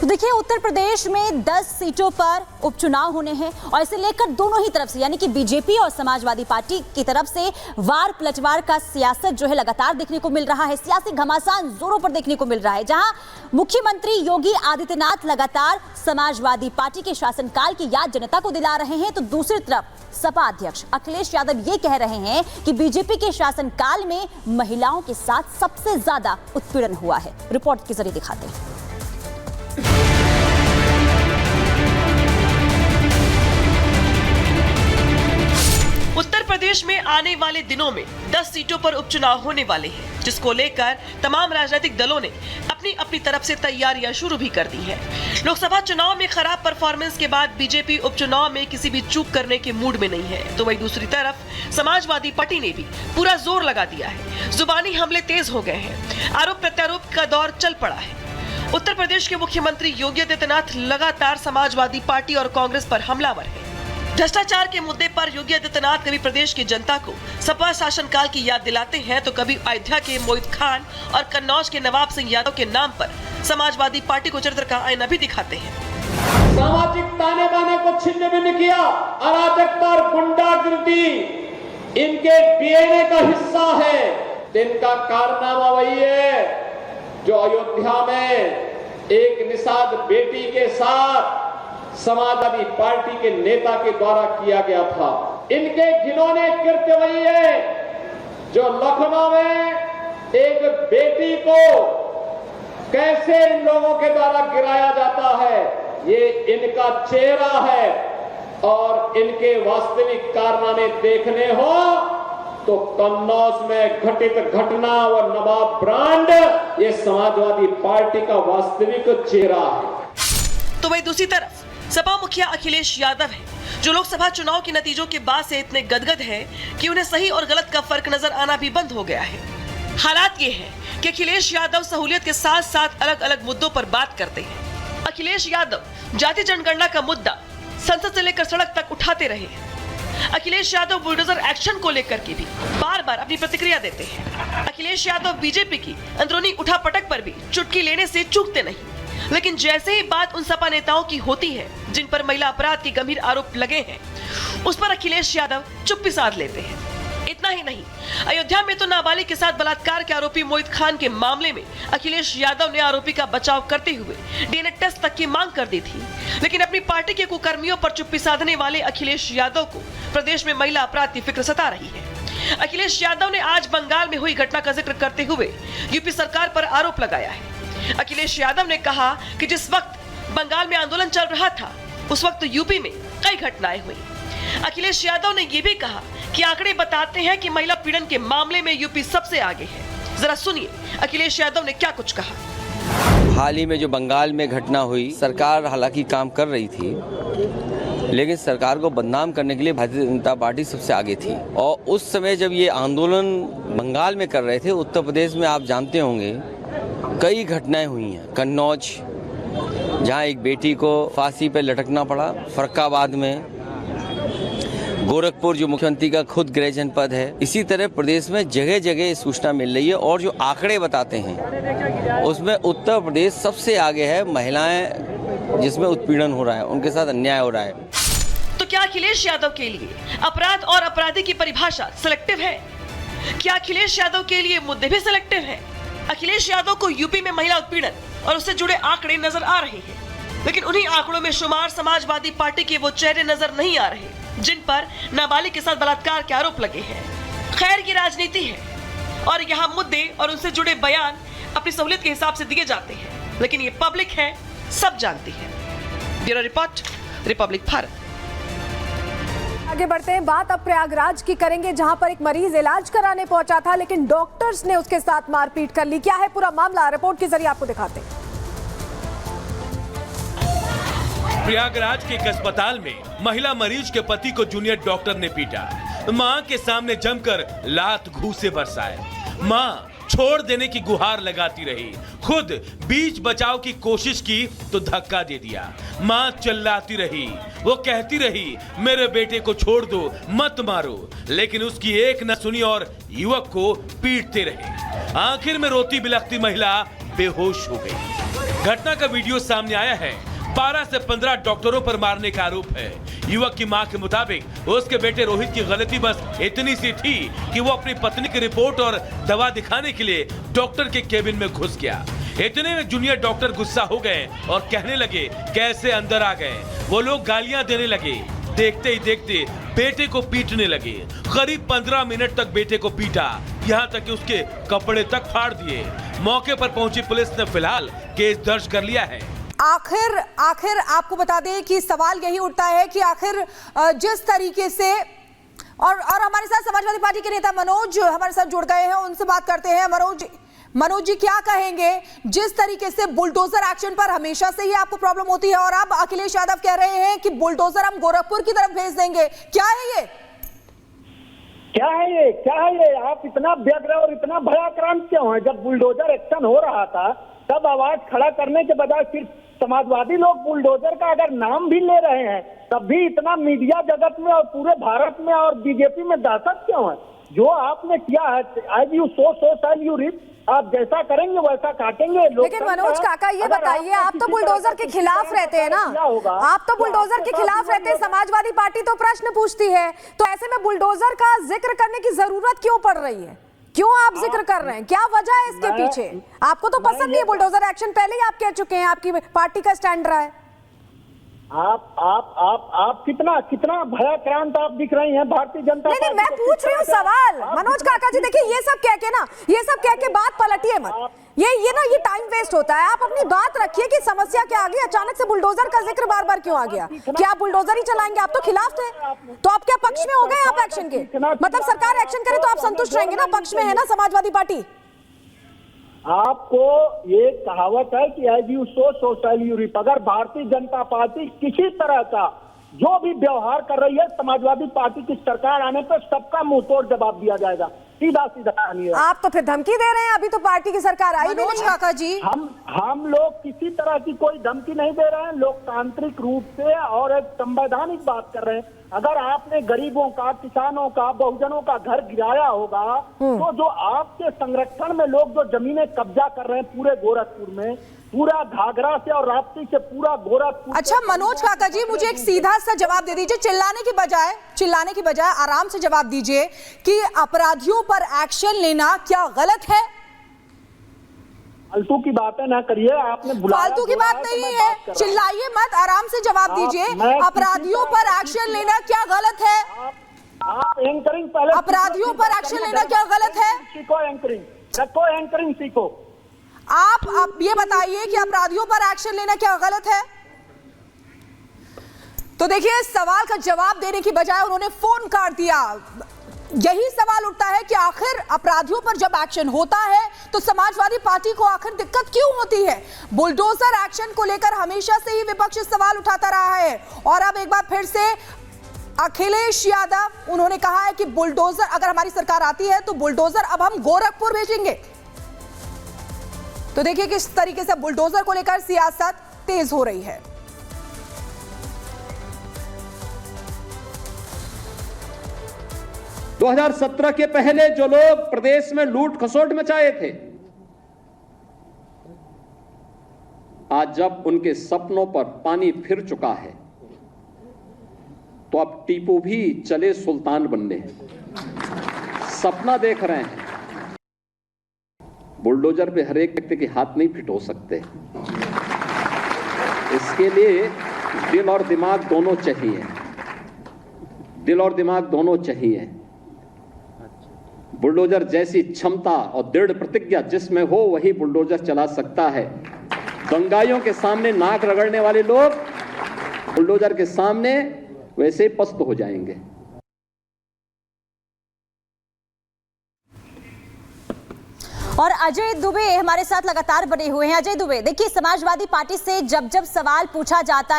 तो देखिए, उत्तर प्रदेश में 10 सीटों पर उपचुनाव होने हैं और इसे लेकर दोनों ही तरफ से यानी कि बीजेपी और समाजवादी पार्टी की तरफ से वार पलटवार का सियासत जो है लगातार देखने को मिल रहा है। सियासी घमासान जोरों पर देखने को मिल रहा है, जहां मुख्यमंत्री योगी आदित्यनाथ लगातार समाजवादी पार्टी के शासनकाल की याद जनता को दिला रहे हैं, तो दूसरी तरफ सपा अध्यक्ष अखिलेश यादव ये कह रहे हैं कि बीजेपी के शासनकाल में महिलाओं के साथ सबसे ज्यादा उत्पीड़न हुआ है। रिपोर्ट के जरिए दिखाते हैं। उत्तर प्रदेश में आने वाले दिनों में 10 सीटों पर उपचुनाव होने वाले हैं, जिसको लेकर तमाम राजनीतिक दलों ने अपनी अपनी तरफ से तैयारियां शुरू भी कर दी है। लोकसभा चुनाव में खराब परफॉर्मेंस के बाद बीजेपी उपचुनाव में किसी भी चूक करने के मूड में नहीं है, तो वहीं दूसरी तरफ समाजवादी पार्टी ने भी पूरा जोर लगा दिया है। जुबानी हमले तेज हो गए हैं, आरोप प्रत्यारोप का दौर चल पड़ा है। उत्तर प्रदेश के मुख्यमंत्री योगी आदित्यनाथ लगातार समाजवादी पार्टी और कांग्रेस पर हमलावर है। भ्रष्टाचार के मुद्दे पर योगी आदित्यनाथ कभी प्रदेश की जनता को सपा शासनकाल की याद दिलाते हैं, तो कभी अयोध्या के मोहित खान और कन्नौज के नवाब सिंह यादव के नाम पर समाजवादी पार्टी को चरित्र का आईना भी दिखाते हैं। सामाजिक ताने बाने को छिन्न भिन्न किया, अराजकता और गुंडागर्दी इनके डीएनए का हिस्सा है। इनका कारनामा वही है जो अयोध्या में एक निषाद बेटी के साथ समाजवादी पार्टी के नेता के द्वारा किया गया था। इनके घिनौने कृत्य वही है जो लखनऊ में एक बेटी को कैसे इन लोगों के द्वारा गिराया जाता है, ये इनका चेहरा है। और इनके वास्तविक कारनामे देखने हो तो कन्नौज में घटित घटना और नवाब ब्रांड ये समाजवादी पार्टी का वास्तविक चेहरा है। तो वही दूसरी तरफ सपा मुखिया अखिलेश यादव है, जो लोकसभा चुनाव के नतीजों के बाद से इतने गदगद है कि उन्हें सही और गलत का फर्क नजर आना भी बंद हो गया है। हालात ये है कि अखिलेश यादव सहूलियत के साथ साथ अलग अलग मुद्दों पर बात करते हैं। अखिलेश यादव जाति जनगणना का मुद्दा संसद से लेकर सड़क तक उठाते रहे हैं। अखिलेश यादव बुलडोजर एक्शन को लेकर के भी बार बार अपनी प्रतिक्रिया देते हैं। अखिलेश यादव बीजेपी की अंदरूनी उठापटक पर भी चुटकी लेने से चूकते नहीं, लेकिन जैसे ही बात उन सपा नेताओं की होती है जिन पर महिला अपराध के गंभीर आरोप लगे हैं, उस पर अखिलेश यादव चुप्पी साध लेते हैं। इतना ही नहीं, अयोध्या में तो नाबालिग के साथ बलात्कार के आरोपी मोहित खान के मामले में अखिलेश यादव ने आरोपी का बचाव करते हुए डीएनए टेस्ट तक की मांग कर दी थी। लेकिन अपनी पार्टी के कुकर्मियों पर चुप्पी साधने वाले अखिलेश यादव को प्रदेश में महिला अपराध की फिक्र सता रही है। अखिलेश यादव ने आज बंगाल में हुई घटना का जिक्र करते हुए यूपी सरकार पर आरोप लगाया है। अखिलेश यादव ने कहा कि जिस वक्त बंगाल में आंदोलन चल रहा था, उस वक्त यूपी में कई घटनाएं हुई। अखिलेश यादव ने यह भी कहा कि आंकड़े बताते हैं कि महिला पीड़न के मामले में यूपी सबसे आगे है। जरा सुनिए अखिलेश यादव ने क्या कुछ कहा। हाल ही में जो बंगाल में घटना हुई, सरकार हालांकि काम कर रही थी, लेकिन सरकार को बदनाम करने के लिए भारतीय जनता पार्टी सबसे आगे थी। और उस समय जब ये आंदोलन बंगाल में कर रहे थे, उत्तर प्रदेश में आप जानते होंगे कई घटनाएं हुई हैं। कन्नौज, जहां एक बेटी को फांसी पे लटकना पड़ा, फर्रुखाबाद में, गोरखपुर जो मुख्यमंत्री का खुद गृह जनपद है। इसी तरह प्रदेश में जगह जगह सूचना मिल रही है और जो आंकड़े बताते हैं उसमें उत्तर प्रदेश सबसे आगे है। महिलाएं जिसमें उत्पीड़न हो रहा है, उनके साथ अन्याय हो रहा है। तो क्या अखिलेश यादव के लिए अपराध और अपराधी की परिभाषा सिलेक्टिव है? क्या अखिलेश यादव के लिए मुद्दे भी सिलेक्टिव है? अखिलेश यादव को यूपी में महिला उत्पीड़न और उससे जुड़े आंकड़े नजर आ रहे हैं, लेकिन उन्हीं आंकड़ों में शुमार समाजवादी पार्टी के वो चेहरे नजर नहीं आ रहे जिन पर नाबालिग के साथ बलात्कार के आरोप लगे हैं। खैर, ये राजनीति है और यहाँ मुद्दे और उनसे जुड़े बयान अपनी सहूलियत के हिसाब से दिए जाते हैं, लेकिन ये पब्लिक है, सब जानती है। Bureau report, Republic Bharat. आगे बढ़ते हैं, बात अब प्रयागराज की करेंगे, जहां पर एक मरीज इलाज कराने पहुंचा था, लेकिन डॉक्टर्स ने उसके साथ मारपीट कर ली। क्या है पूरा मामला, रिपोर्ट के जरिए आपको दिखाते हैं। प्रयागराज के एक अस्पताल में महिला मरीज के पति को जूनियर डॉक्टर ने पीटा। मां के सामने जमकर लात घूंसे बरसाए। मां छोड़ देने की गुहार लगाती रही, खुद बीच बचाव की कोशिश की तो धक्का दे दिया। मां चिल्लाती रही, वो कहती रही मेरे बेटे को छोड़ दो, मत मारो, लेकिन उसकी एक न सुनी और युवक को पीटते रहे। आखिर में रोती बिलखती महिला बेहोश हो गई। घटना का वीडियो सामने आया है। 12 से 15 डॉक्टरों पर मारने का आरोप है। युवक की मां के मुताबिक उसके बेटे रोहित की गलती बस इतनी सी थी कि वो अपनी पत्नी की रिपोर्ट और दवा दिखाने के लिए डॉक्टर के केबिन में घुस गया। इतने में जूनियर डॉक्टर गुस्सा हो गए और कहने लगे कैसे अंदर आ गए। वो लोग गालियां देने लगे। देखते ही देखते बेटे को पीटने लगे। करीब 15 मिनट तक बेटे को पीटा, यहाँ तक कि उसके कपड़े तक फाड़ दिए। मौके पर पहुंची पुलिस ने फिलहाल केस दर्ज कर लिया है। आखिर आपको बता दें कि सवाल यही उठता है कि आखिर जिस तरीके से और हमारे साथ समाजवादी पार्टी के नेता मनोज हमारे साथ जुड़ गए हैं, उनसे बात करते हैं। मनोज जी क्या कहेंगे, जिस तरीके से बुलडोजर एक्शन पर हमेशा से ही आपको प्रॉब्लम होती है और अब अखिलेश यादव कह रहे हैं कि बुलडोजर हम गोरखपुर की तरफ भेज देंगे, क्या है ये? क्या है ये? आप इतना व्यग्र और इतना भयाक्रांत क्यों है? जब बुलडोजर एक्शन हो रहा था तब आवाज खड़ा करने के बजाय सिर्फ समाजवादी लोग बुलडोजर का अगर नाम भी ले रहे हैं तब भी इतना मीडिया जगत में और पूरे भारत में और बीजेपी में दहशत क्यों है? जो आपने किया है, as you sow shall you reap, आप जैसा करेंगे वैसा काटेंगे। लेकिन मनोज काका ये बताइए, आप तो बुलडोजर के खिलाफ रहते हैं ना, आप तो बुलडोजर के खिलाफ रहते हैं, समाजवादी पार्टी तो प्रश्न पूछती है, तो ऐसे में बुलडोजर का जिक्र करने की जरूरत क्यों पड़ रही है? क्यों आप जिक्र कर रहे हैं? क्या वजह है इसके पीछे? आपको तो पसंद नहीं है बुलडोजर एक्शन, पहले ही आप कह चुके हैं, आपकी पार्टी का स्टैंड रहा है। आप कितना भयाक्रांत आप दिख रही हैं भारतीय जनता पार्टी। नहीं, मैं पूछ रही हूँ सवाल। मनोज काका जी देखिए, ये सब कह के बात पलटिए मत। ये टाइम वेस्ट होता है। आप अपनी बात रखिए कि समस्या क्या आ गई, अचानक से बुलडोजर का जिक्र बार बार क्यों आ गया? क्या आप बुलडोजर ही चलाएंगे? आप तो खिलाफ थे, तो आप क्या पक्ष में हो गए आप एक्शन के? मतलब सरकार एक्शन करे तो आप संतुष्ट रहेंगे ना? पक्ष में है ना समाजवादी पार्टी? आपको ये कहावत है कि as you sow shall you reap. अगर भारतीय जनता पार्टी किसी तरह का जो भी व्यवहार कर रही है, समाजवादी पार्टी की सरकार आने पर सबका मुंहतोड़ जवाब दिया जाएगा, सीधा कहानी है। आप तो फिर धमकी दे रहे हैं, अभी तो पार्टी की सरकार आई नहीं। काका जी, हम लोग किसी तरह की कोई धमकी नहीं दे रहे हैं, लोकतांत्रिक रूप से और एक संवैधानिक बात कर रहे हैं। अगर आपने गरीबों का, किसानों का, बहुजनों का घर गिराया होगा तो जो आपके संरक्षण में लोग जो जमीनें कब्जा कर रहे हैं पूरे गोरखपुर में, पूरा घाघरा से और राप्ती से पूरा गोरखपुर। अच्छा मनोज काका जी, मुझे एक सीधा सा जवाब दे दीजिए, चिल्लाने की बजाय आराम से जवाब दीजिए कि अपराधियों पर एक्शन लेना क्या गलत है? फालतू की बातें ना करिए, आपने बुलाया। फालतू की बात नहीं है, चिल्लाइए मत, आराम से जवाब दीजिए। अपराधियों पर एक्शन लेना क्या गलत है? आप एंकरिंग पहले, अपराधियों पर एक्शन लेना क्या गलत है? सीखो एंकरिंग सीखो। आप ये बताइए कि अपराधियों पर एक्शन लेना क्या गलत है? तो देखिए, सवाल का जवाब देने की बजाय उन्होंने फोन काट दिया। यही सवाल उठता है कि आखिर अपराधियों पर जब एक्शन होता है तो समाजवादी पार्टी को आखिर दिक्कत क्यों होती है? बुलडोजर एक्शन को लेकर हमेशा से ही विपक्ष सवाल उठाता रहा है और अब एक बार फिर से अखिलेश यादव उन्होंने कहा है कि बुलडोजर, अगर हमारी सरकार आती है तो बुलडोजर अब हम गोरखपुर भेजेंगे। तो देखिए किस तरीके से बुलडोजर को लेकर सियासत तेज हो रही है। दो 2017 के पहले जो लोग प्रदेश में लूट खसोट मचाए थे, आज जब उनके सपनों पर पानी फिर चुका है तो अब टीपू भी चले सुल्तान बनने सपना देख रहे हैं। बुलडोजर पे हर एक व्यक्ति के हाथ नहीं फिट हो सकते, इसके लिए दिल और दिमाग दोनों चाहिए, दिल और दिमाग दोनों चाहिए। बुलडोजर जैसी क्षमता और दृढ़ प्रतिज्ञा जिसमें हो वही बुलडोजर चला सकता है। दंगाइयों के सामने नाक रगड़ने वाले लोग बुलडोजर के सामने वैसे ही पस्त हो जाएंगे। और अजय दुबे हमारे साथ लगातार बने हुए हैं। अजय दुबे, देखिए समाजवादी पार्टी से जब सवाल पूछा जाता है